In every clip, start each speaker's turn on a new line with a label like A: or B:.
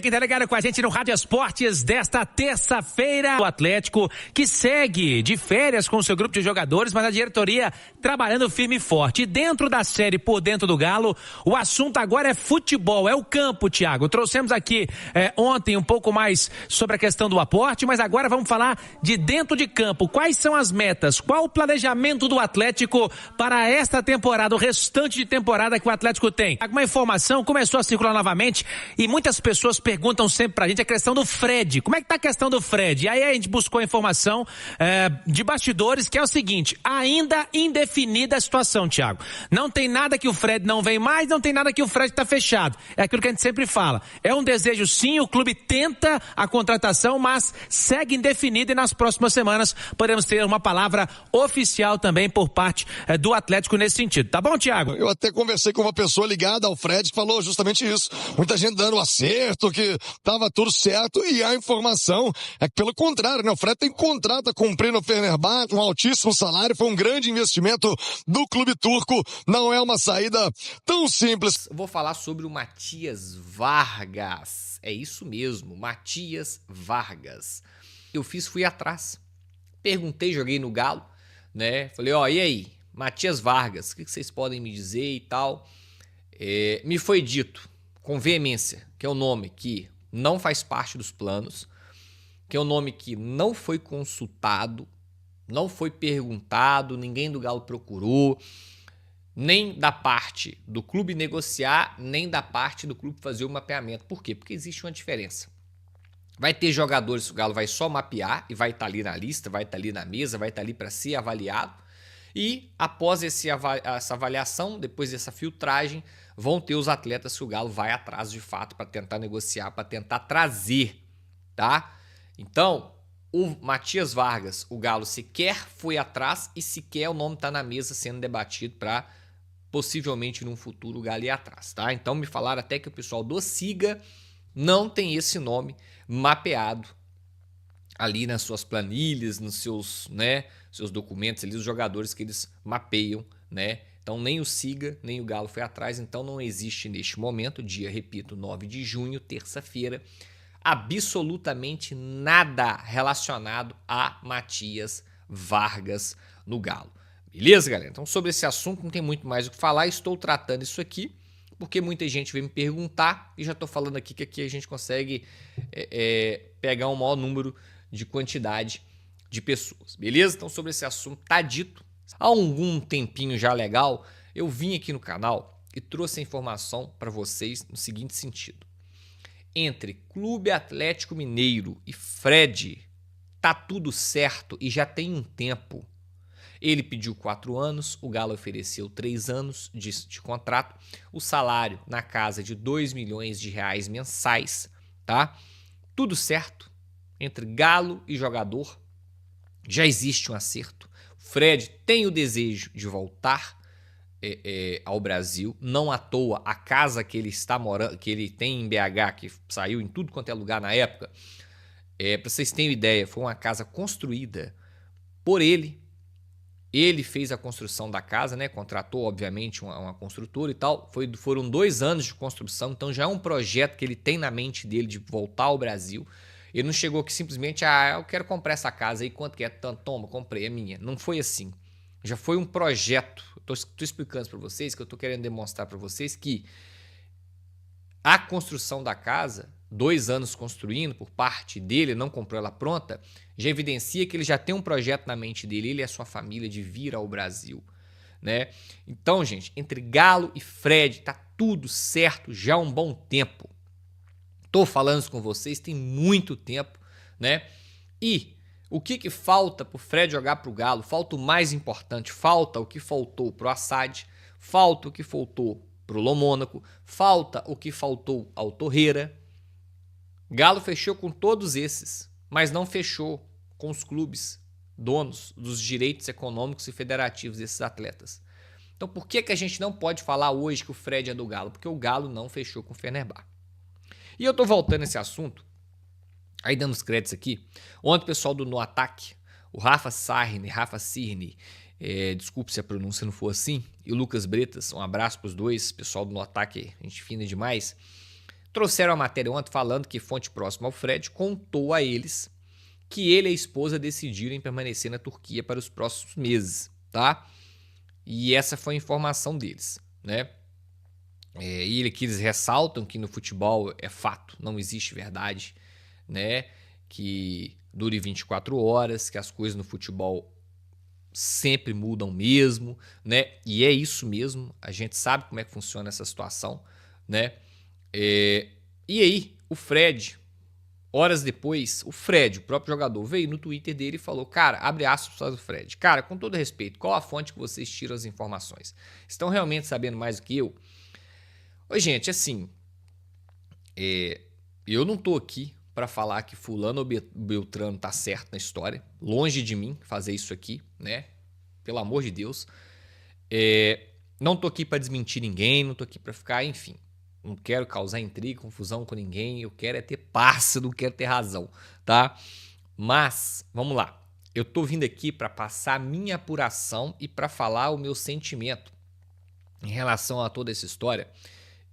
A: Quem tá ligado com a gente no Rádio Esportes desta terça-feira, o Atlético que segue de férias com o seu grupo de jogadores, mas a diretoria trabalhando firme e forte. E dentro da série Por Dentro do Galo, o assunto agora é futebol, é o campo, Thiago. Trouxemos aqui ontem um pouco mais sobre a questão do aporte, mas agora vamos falar de dentro de campo. Quais são as metas? Qual o planejamento do Atlético para esta temporada, o restante de temporada que o Atlético tem? Uma informação começou a circular novamente e muitas pessoas perguntam sempre pra gente a questão do Fred. Como é que tá a questão do Fred? E aí a gente buscou a informação de bastidores, que é o seguinte: ainda indefinida a situação, Thiago. Não tem nada que o Fred não vem mais, não tem nada que o Fred tá fechado. É aquilo que a gente sempre fala. É um desejo sim, o clube tenta a contratação, mas segue indefinido e nas próximas semanas podemos ter uma palavra oficial também por parte do Atlético nesse sentido. Tá bom, Thiago?
B: Eu até conversei com uma pessoa ligada ao Fred que falou justamente isso. Muita gente dando acerto, que tava tudo certo, e a informação é que pelo contrário, né? O Fred tem contrato a cumprir no Fenerbahçe, um altíssimo salário, foi um grande investimento do clube turco, não é uma saída tão simples.
C: Vou falar sobre o Matias Vargas, é isso mesmo, Matias Vargas. Fui atrás, perguntei, joguei no Galo, né? Falei, e aí, Matias Vargas, o que vocês podem me dizer e tal? Me foi dito com veemência que é um nome que não faz parte dos planos, que é um nome que não foi consultado, não foi perguntado, ninguém do Galo procurou, nem da parte do clube negociar, nem da parte do clube fazer o mapeamento. Por quê? Porque existe uma diferença. Vai ter jogadores que o Galo vai só mapear e vai estar ali na lista, vai estar ali na mesa, vai estar ali para ser avaliado. E após essa avaliação, depois dessa filtragem, vão ter os atletas que o Galo vai atrás de fato para tentar negociar, para tentar trazer, tá? Então, o Matias Vargas, o Galo sequer foi atrás e sequer o nome está na mesa sendo debatido para possivelmente num futuro o Galo ir atrás, tá? Então me falaram até que o pessoal do Siga não tem esse nome mapeado ali nas suas planilhas, nos seus, seus documentos ali, os jogadores que eles mapeiam, né? Então nem o Siga, nem o Galo foi atrás, então não existe neste momento, dia, repito, 9 de junho, terça-feira, absolutamente nada relacionado a Matias Vargas no Galo. Beleza, galera? Então sobre esse assunto não tem muito mais o que falar, estou tratando isso aqui porque muita gente veio me perguntar e já estou falando aqui que aqui a gente consegue pegar um maior número de quantidade de pessoas, beleza? Então sobre esse assunto tá dito. Há algum tempinho já legal, eu vim aqui no canal e trouxe a informação para vocês no seguinte sentido. Entre Clube Atlético Mineiro e Fred, tá tudo certo e já tem um tempo. Ele pediu 4 anos, o Galo ofereceu 3 anos de contrato, o salário na casa de 2 milhões de reais mensais, tá? Tudo certo entre Galo e jogador, já existe um acerto. Fred tem o desejo de voltar ao Brasil, não à toa a casa que ele está morando, que ele tem em BH, que saiu em tudo quanto é lugar na época, para vocês terem ideia, foi uma casa construída por ele. Ele fez a construção da casa, né? Contratou, obviamente, uma construtora e tal. Foram 2 anos de construção, então já é um projeto que ele tem na mente dele de voltar ao Brasil. Ele não chegou aqui simplesmente, eu quero comprar essa casa aí, quanto que é? Toma, comprei, é minha. Não foi assim. Já foi um projeto. Estou explicando para vocês, que eu estou querendo demonstrar para vocês que a construção da casa, 2 anos construindo por parte dele, não comprou ela pronta, já evidencia que ele já tem um projeto na mente dele, ele e a sua família, de vir ao Brasil, né? Então, gente, entre Galo e Fred, tá tudo certo já há um bom tempo. Tô falando isso com vocês tem muito tempo, né? E o que falta pro Fred jogar pro Galo? Falta o mais importante, falta o que faltou pro Assad, falta o que faltou pro Lomônaco, falta o que faltou ao Torreira. Galo fechou com todos esses, mas não fechou com os clubes donos dos direitos econômicos e federativos desses atletas. Então por que a gente não pode falar hoje que o Fred é do Galo? Porque o Galo não fechou com o Fenerbahçe. E eu tô voltando a esse assunto, aí dando os créditos aqui. Ontem o pessoal do No Ataque, o Rafa Cirne, desculpe se a pronúncia não for assim, e o Lucas Bretas, um abraço pros dois, pessoal do No Ataque, gente fina demais, Trouxeram a matéria ontem falando que fonte próxima ao Fred contou a eles que ele e a esposa decidiram em permanecer na Turquia para os próximos meses, tá? E essa foi a informação deles, né? E que eles ressaltam que no futebol é fato, não existe verdade, né? Que dure 24 horas, que as coisas no futebol sempre mudam mesmo, né? E é isso mesmo, a gente sabe como é que funciona essa situação, né? E aí, o Fred, horas depois, o próprio jogador, veio no Twitter dele e falou, cara, abre aspas para o Fred, cara, com todo respeito, qual a fonte que vocês tiram as informações? Estão realmente sabendo mais do que eu? Oi, gente, assim, eu não tô aqui para falar que fulano ou Beltrano tá certo na história, longe de mim fazer isso aqui, né? Pelo amor de Deus. Não tô aqui para desmentir ninguém, não tô aqui para ficar, enfim, não quero causar intriga, confusão com ninguém, eu quero é ter paz, não quero ter razão, tá? Mas, vamos lá, eu tô vindo aqui para passar a minha apuração e para falar o meu sentimento em relação a toda essa história.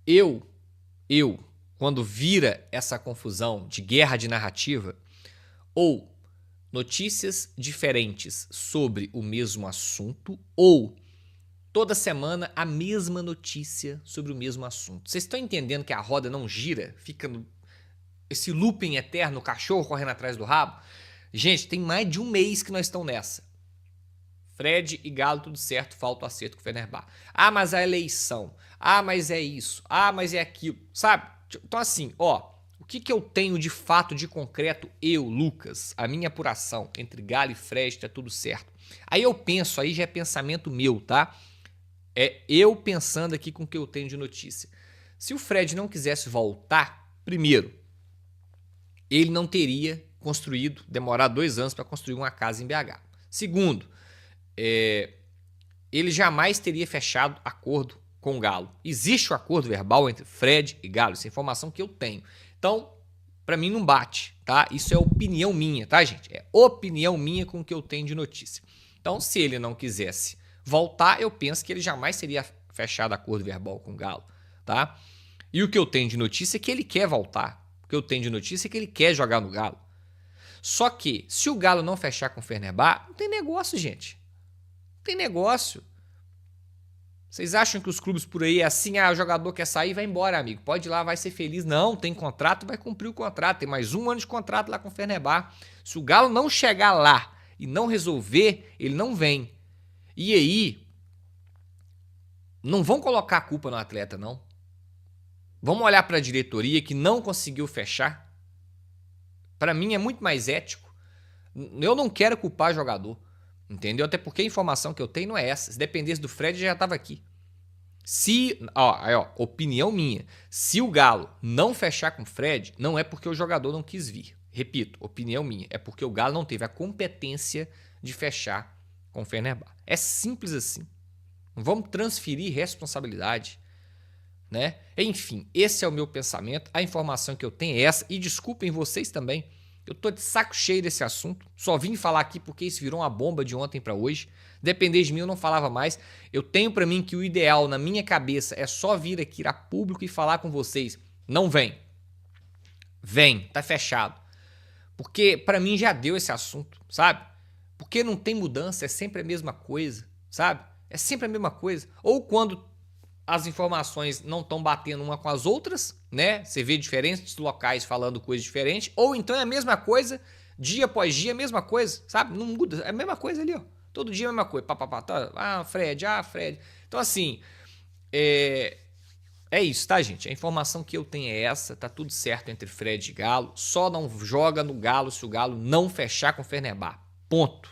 C: Eu, quando vira essa confusão de guerra de narrativa ou notícias diferentes sobre o mesmo assunto ou toda semana a mesma notícia sobre o mesmo assunto. Vocês estão entendendo que a roda não gira? Fica esse looping eterno, o cachorro correndo atrás do rabo? Gente, tem mais de um mês que nós estamos nessa. Fred e Galo, tudo certo, falta o acerto com o Fenerbahçe. Ah, mas a eleição. Ah, mas é isso. Ah, mas é aquilo. Sabe? Então assim, o que eu tenho de fato, de concreto, eu, Lucas, a minha apuração entre Galo e Fred, tá tudo certo. Aí eu penso, aí já é pensamento meu, tá? É eu pensando aqui com o que eu tenho de notícia. Se o Fred não quisesse voltar, primeiro, ele não teria demorado 2 anos para construir uma casa em BH. Segundo, ele jamais teria fechado acordo com o Galo. Existe um acordo verbal entre Fred e Galo, essa é a informação que eu tenho. Então, para mim não bate, tá? Isso é opinião minha, tá, gente? É opinião minha com o que eu tenho de notícia. Então, se ele não quisesse voltar, eu penso que ele jamais teria fechado acordo verbal com o Galo, tá? E o que eu tenho de notícia é que ele quer voltar. O que eu tenho de notícia é que ele quer jogar no Galo. Só que, se o Galo não fechar com o Fenerbahçe, não tem negócio, gente. Não tem negócio. Vocês acham que os clubes por aí é assim, o jogador quer sair, vai embora, amigo. Pode ir lá, vai ser feliz. Não, tem contrato, vai cumprir o contrato. Tem mais 1 ano de contrato lá com o Fenerbahçe. Se o Galo não chegar lá e não resolver, ele não vem. E aí, não vão colocar a culpa no atleta, não. Vamos olhar para a diretoria que não conseguiu fechar. Para mim é muito mais ético. Eu não quero culpar jogador, entendeu? Até porque a informação que eu tenho não é essa. Se dependesse do Fred, já estava aqui. Opinião minha. Se o Galo não fechar com o Fred, não é porque o jogador não quis vir. Repito, opinião minha. É porque o Galo não teve a competência de fechar com o Fenerbahçe. É simples assim. Não vamos transferir responsabilidade, né? Enfim, esse é o meu pensamento. A informação que eu tenho é essa. E desculpem vocês também. Eu tô de saco cheio desse assunto. Só vim falar aqui porque isso virou uma bomba de ontem para hoje. Depender de mim, eu não falava mais. Eu tenho para mim que o ideal na minha cabeça é só vir aqui a público e falar com vocês. Não vem. Vem, tá fechado. Porque para mim já deu esse assunto, sabe? Porque não tem mudança, é sempre a mesma coisa, sabe? É sempre a mesma coisa. Ou quando as informações não estão batendo uma com as outras, né? Você vê diferentes locais falando coisas diferentes, ou então é a mesma coisa, dia após dia, a mesma coisa, sabe? Não muda, é a mesma coisa ali, ó. Todo dia é a mesma coisa. Fred. Então, assim, é isso, tá, gente? A informação que eu tenho é essa, tá tudo certo entre Fred e Galo, só não joga no Galo se o Galo não fechar com o Fenerbahçe. Ponto.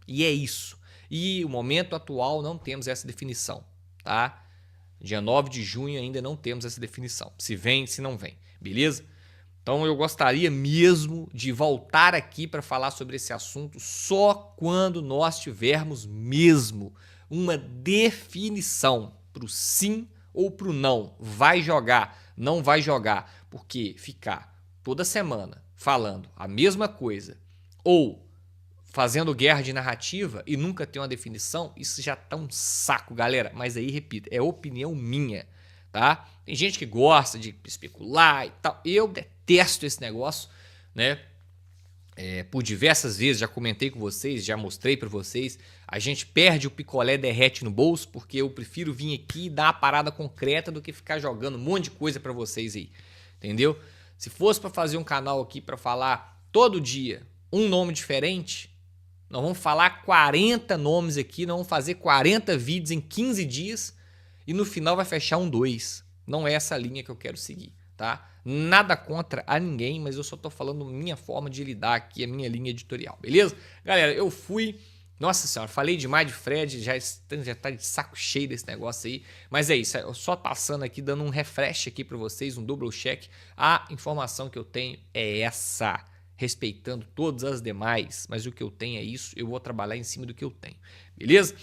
C: E é isso. E o momento atual não temos essa definição, tá? Dia 9 de junho ainda não temos essa definição. Se vem, se não vem. Beleza? Então eu gostaria mesmo de voltar aqui para falar sobre esse assunto só quando nós tivermos mesmo uma definição para o sim ou para o não. Vai jogar, não vai jogar. Porque ficar toda semana falando a mesma coisa ou fazendo guerra de narrativa e nunca ter uma definição, isso já tá um saco, galera. Mas aí, repito, é opinião minha, tá? Tem gente que gosta de especular e tal. Eu detesto esse negócio, né? Por diversas vezes, já comentei com vocês, já mostrei pra vocês, a gente perde o picolé, derrete no bolso, porque eu prefiro vir aqui e dar uma parada concreta do que ficar jogando um monte de coisa pra vocês aí, entendeu? Se fosse pra fazer um canal aqui pra falar todo dia um nome diferente, nós vamos falar 40 nomes aqui, nós vamos fazer 40 vídeos em 15 dias e no final vai fechar 2. Não é essa linha que eu quero seguir, tá? Nada contra a ninguém, mas eu só tô falando minha forma de lidar aqui, a minha linha editorial, beleza? Galera, eu fui... Nossa senhora, falei demais de Fred, já tá de saco cheio desse negócio aí. Mas é isso, eu só passando aqui, dando um refresh aqui pra vocês, um double check. A informação que eu tenho é essa, respeitando todas as demais. Mas o que eu tenho é isso, eu vou trabalhar em cima do que eu tenho, beleza?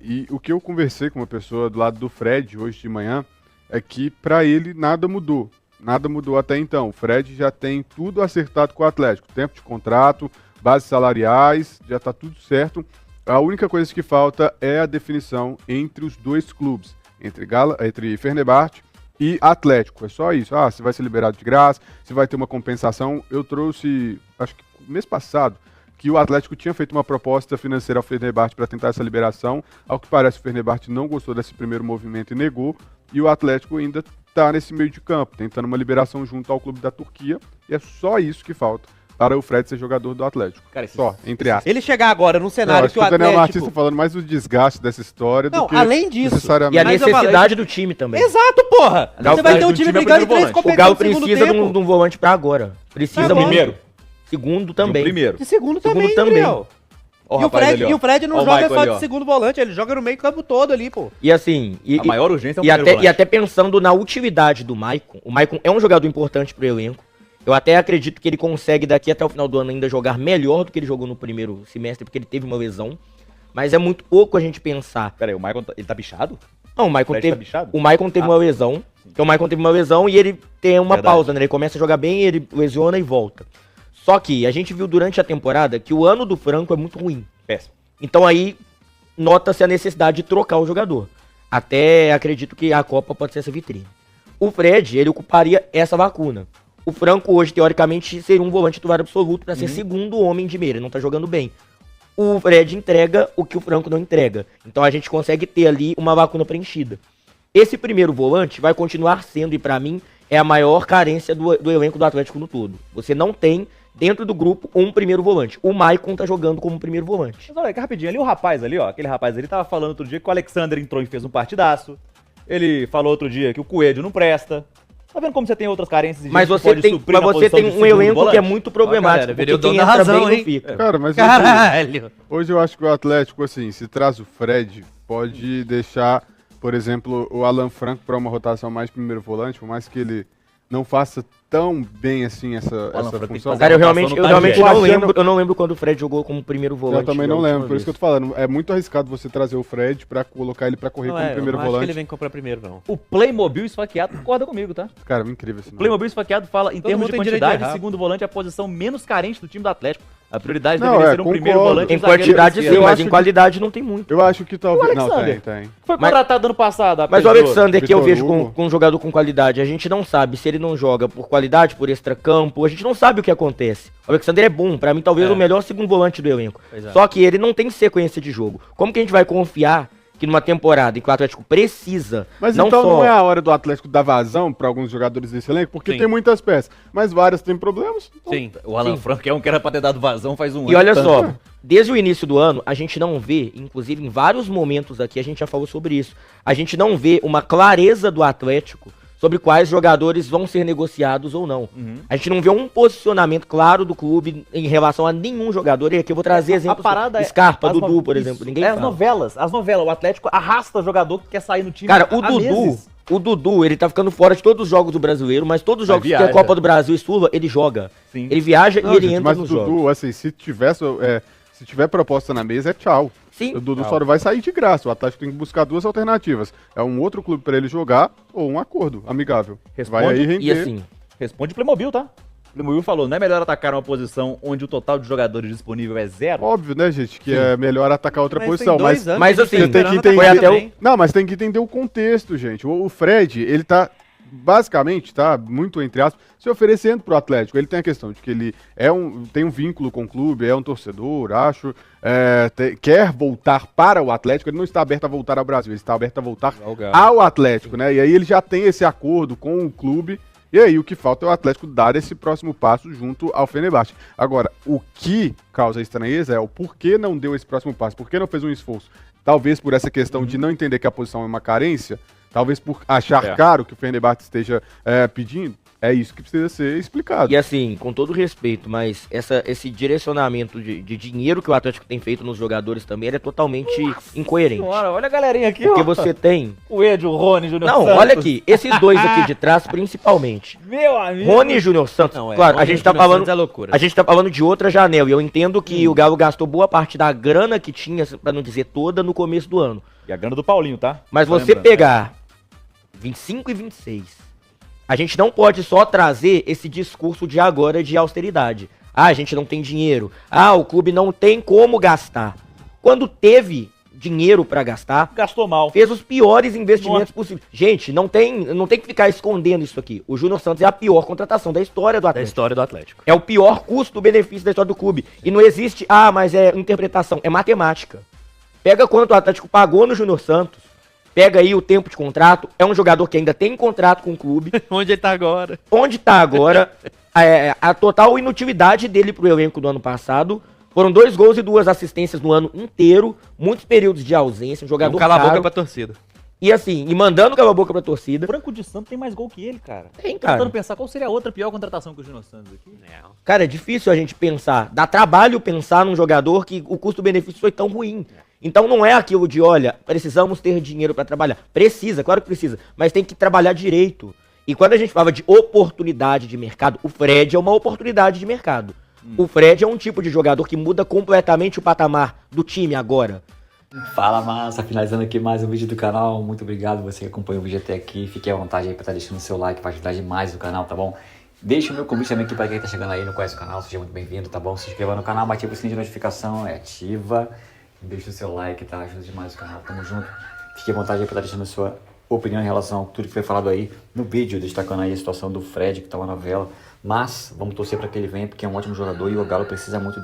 D: E o que eu conversei com uma pessoa do lado do Fred hoje de manhã é que pra ele nada mudou. Nada mudou até então. O Fred já tem tudo acertado com o Atlético. Tempo de contrato, bases salariais, já está tudo certo. A única coisa que falta é a definição entre os dois clubes, entre Fenerbahçe e Atlético. É só isso. Se vai ser liberado de graça, se vai ter uma compensação. Eu trouxe, acho que mês passado, que o Atlético tinha feito uma proposta financeira ao Fenerbahçe para tentar essa liberação. Ao que parece, o Fenerbahçe não gostou desse primeiro movimento e negou. E o Atlético ainda está nesse meio de campo, tentando uma liberação junto ao clube da Turquia. E é só isso que falta para o Fred ser jogador do Atlético.
E: Cara,
D: só, entre aspas.
E: Ele chegar agora num cenário que o Atlético...
D: Daniel Martins tá falando mais do desgaste dessa história do que
E: além disso.
D: Necessariamente...
F: E a necessidade do time também.
E: Exato, porra! Você vai ter um time brigando em 3 competições.
F: O Galo precisa de um volante pra agora. Precisa muito.
E: Primeiro.
F: Segundo também.
E: De segundo também, Gabriel. E o Fred não joga só de segundo volante, ele joga no meio campo todo ali, pô.
F: E assim...
E: a maior urgência é o
F: primeiro volante. E até pensando na utilidade do Maicon, o Maicon é um jogador importante pro elenco. Eu até acredito que ele consegue daqui até o final do ano ainda jogar melhor do que ele jogou no primeiro semestre, porque ele teve uma lesão. Mas é muito pouco a gente pensar.
E: Peraí, o Maicon, ele tá bichado?
F: Não, o Maicon teve uma lesão. Então o Maicon teve uma lesão e ele tem uma pausa, né? Ele começa a jogar bem, ele lesiona e volta. Só que a gente viu durante a temporada que o ano do Franco é muito ruim.
E: Péssimo.
F: Então aí nota-se a necessidade de trocar o jogador. Até acredito que a Copa pode ser essa vitrine. O Fred, ele ocuparia essa lacuna. O Franco hoje, teoricamente, seria um volante titular absoluto para ser segundo homem de meia. Ele não tá jogando bem. O Fred entrega o que o Franco não entrega. Então a gente consegue ter ali uma lacuna preenchida. Esse primeiro volante vai continuar sendo, e para mim, é a maior carência do elenco do Atlético no todo. Você não tem, dentro do grupo, um primeiro volante. O Maicon tá jogando como primeiro volante.
E: Mas olha aqui, rapidinho, ali o rapaz ali, ó, aquele rapaz ali tava falando outro dia que o Alexander entrou e fez um partidaço. Ele falou outro dia que o Coelho não presta. Tá vendo como você tem outras carências?
F: Mas você tem um elenco que é muito problemático.
E: Porque quem entra bem não
F: fica.
D: Cara, mas
E: caralho!
D: Hoje eu acho que o Atlético, assim, se traz o Fred, pode deixar, por exemplo, o Alan Franco para uma rotação mais primeiro volante, por mais que ele não faça tão bem assim essa função.
F: Cara, eu realmente não lembro quando o Fred jogou como primeiro volante.
D: Eu também não lembro, por isso que eu tô falando. É muito arriscado você trazer o Fred pra colocar ele pra correr como primeiro volante. Não acho que
E: ele vem comprar primeiro, não. O Playmobil esfaqueado concorda comigo, tá?
D: Cara, incrível esse nome.
E: O Playmobil esfaqueado fala, em termos de quantidade, segundo volante é a posição menos carente do time do Atlético. A prioridade deveria ser um primeiro volante.
F: Em quantidade sim, mas em qualidade não tem muito.
D: Eu acho que talvez...
E: Não, tem. Foi contratado ano passado.
F: Mas o Alexander, que eu vejo com um jogador com qualidade, a gente não sabe se ele não joga por qualidade, por extracampo, a gente não sabe o que acontece. O Alexander é bom, pra mim talvez o melhor segundo volante do elenco. Só que ele não tem sequência de jogo. Como que a gente vai confiar que numa temporada em que o Atlético precisa...
D: Mas não então não é a hora do Atlético dar vazão pra alguns jogadores desse elenco? Porque tem muitas peças, mas várias têm problemas. Então...
E: Sim, o Alan Franco é um que era pra ter dado vazão faz um ano.
F: E olha só, desde o início do ano, a gente não vê, inclusive em vários momentos aqui, a gente já falou sobre isso, a gente não vê uma clareza do Atlético sobre quais jogadores vão ser negociados ou não. A gente não vê um posicionamento claro do clube em relação a nenhum jogador. E aqui eu vou trazer exemplos. Scarpa, Dudu, por exemplo. Ninguém fala.
E: As novelas. O Atlético arrasta jogador que quer sair no time.
F: Cara, o Dudu, ele tá ficando fora de todos os jogos do Brasileiro, mas todos os jogos que tem a Copa do Brasil e Sul, ele joga. Sim. Ele viaja e ele entra nos jogos.
D: Mas o Dudu, assim, se tiver proposta na mesa, é tchau.
F: Sim.
D: O Dudu só não vai sair de graça. O Atlético tem que buscar duas alternativas. É um outro clube pra ele jogar ou um acordo amigável.
E: Vai aí render.
F: E assim,
E: responde Playmobil, tá? O Will falou, não é melhor atacar uma posição onde o total de jogadores disponível é 0?
D: Óbvio, né, gente, que é melhor atacar outra
G: Mas
D: posição,
G: tem 2
D: mas
G: anos
F: mas
G: que
F: assim,
D: você tem que
G: esperando
D: entender.
F: foi
G: atacar
F: até o-
G: também.
D: Não, mas tem que entender o contexto, gente. O Fred, ele tá basicamente, tá, muito entre aspas, se oferecendo pro Atlético. Ele tem a questão de que ele tem um vínculo com o clube, é um torcedor, acho, quer voltar para o Atlético. Ele não está aberto a voltar ao Brasil, ele está aberto a voltar ao Atlético, né? E aí ele já tem esse acordo com o clube. E aí o que falta é o Atlético dar esse próximo passo junto ao Fenerbahçe. Agora, o que causa estranheza é o porquê não deu esse próximo passo, por que não fez um esforço. Talvez por essa questão de não entender que a posição é uma carência, talvez por achar caro que o Fenerbahçe esteja pedindo. É isso que precisa ser explicado.
F: E assim, com todo respeito, mas esse direcionamento de dinheiro que o Atlético tem feito nos jogadores também, ele é totalmente incoerente.
E: Senhora, olha a galerinha aqui,
F: Porque
E: ó.
F: você tem...
E: O Ed, o Rony, Júnior
F: Não,
E: Santos.
F: olha aqui, esses dois aqui de trás, principalmente.
E: Meu amigo.
F: Rony e Júnior Santos,
G: Não,
F: claro, a
G: Rony
F: gente
G: e
F: tá
G: Júnior
F: falando...
G: Santos é loucura.
F: A gente tá falando de outra janela, e eu entendo que o Galo gastou boa parte da grana que tinha, pra não dizer toda, no começo do ano.
E: E a grana do Paulinho, tá?
F: Mas
E: Tô
F: você
E: lembrando,
F: pegar 25 e 26, a gente não pode só trazer esse discurso de agora de austeridade. Ah, a gente não tem dinheiro. Ah, o clube não tem como gastar. Quando teve dinheiro pra gastar,
E: Gastou mal.
F: fez os piores investimentos possíveis. Gente, não tem que ficar escondendo isso aqui. O Júnior Santos é a pior contratação da história do
G: Da
F: Atlético.
G: história do Atlético.
F: É o pior custo-benefício da história do clube. E não existe, mas é interpretação, é matemática. Pega quanto o Atlético pagou no Júnior Santos, pega aí o tempo de contrato, é um jogador que ainda tem contrato com o clube,
G: Onde ele tá agora?
F: onde tá agora, a total inutilidade dele pro elenco do ano passado, foram 2 gols e 2 assistências no ano inteiro, muitos períodos de ausência, um jogador
G: Cala a boca
F: caro,
G: pra torcida.
F: e assim, e mandando cala a boca pra torcida.
E: O Franco de Santos tem mais gol que ele, cara.
F: Tem,
E: Tô
F: cara.
E: tentando pensar qual seria a outra pior contratação que o Júnior Santos aqui.
F: Cara, é difícil a gente pensar. Dá trabalho pensar num jogador que o custo-benefício foi tão ruim. Então não é aquilo de, olha, precisamos ter dinheiro pra trabalhar. Precisa, claro que precisa, mas tem que trabalhar direito. E quando a gente fala de oportunidade de mercado, o Fred é uma oportunidade de mercado. O Fred é um tipo de jogador que muda completamente o patamar do time agora.
H: Fala, massa, finalizando aqui mais um vídeo do canal. Muito obrigado você que acompanhou o vídeo até aqui. Fique à vontade aí pra estar deixando o seu like para ajudar demais o canal, tá bom? Deixa o meu convite também aqui para quem tá chegando aí e não conhece o canal, seja muito bem-vindo, tá bom? Se inscreva no canal, ativa o sininho de notificação, ativa. Deixa o seu like, tá? Ajuda demais o canal, tamo junto. Fique à vontade aí pra estar deixando a sua opinião em relação a tudo que foi falado aí no vídeo, destacando aí a situação do Fred, que tá uma novela. Mas vamos torcer para que ele venha, porque é um ótimo jogador e o Galo precisa muito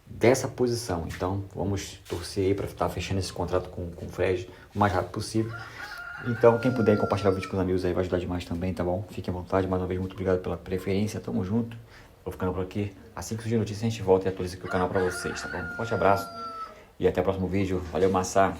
H: dessa posição. Então vamos torcer aí para estar fechando esse contrato com o Fred o mais rápido possível. Então quem puder compartilhar o vídeo com os amigos aí vai ajudar demais também, tá bom? Fique à vontade, mais uma vez muito obrigado pela preferência, tamo junto. Vou ficando por aqui. Assim que surgir notícia a gente volta e atualiza aqui o canal para vocês, tá bom? Forte abraço e até o próximo vídeo. Valeu, massa!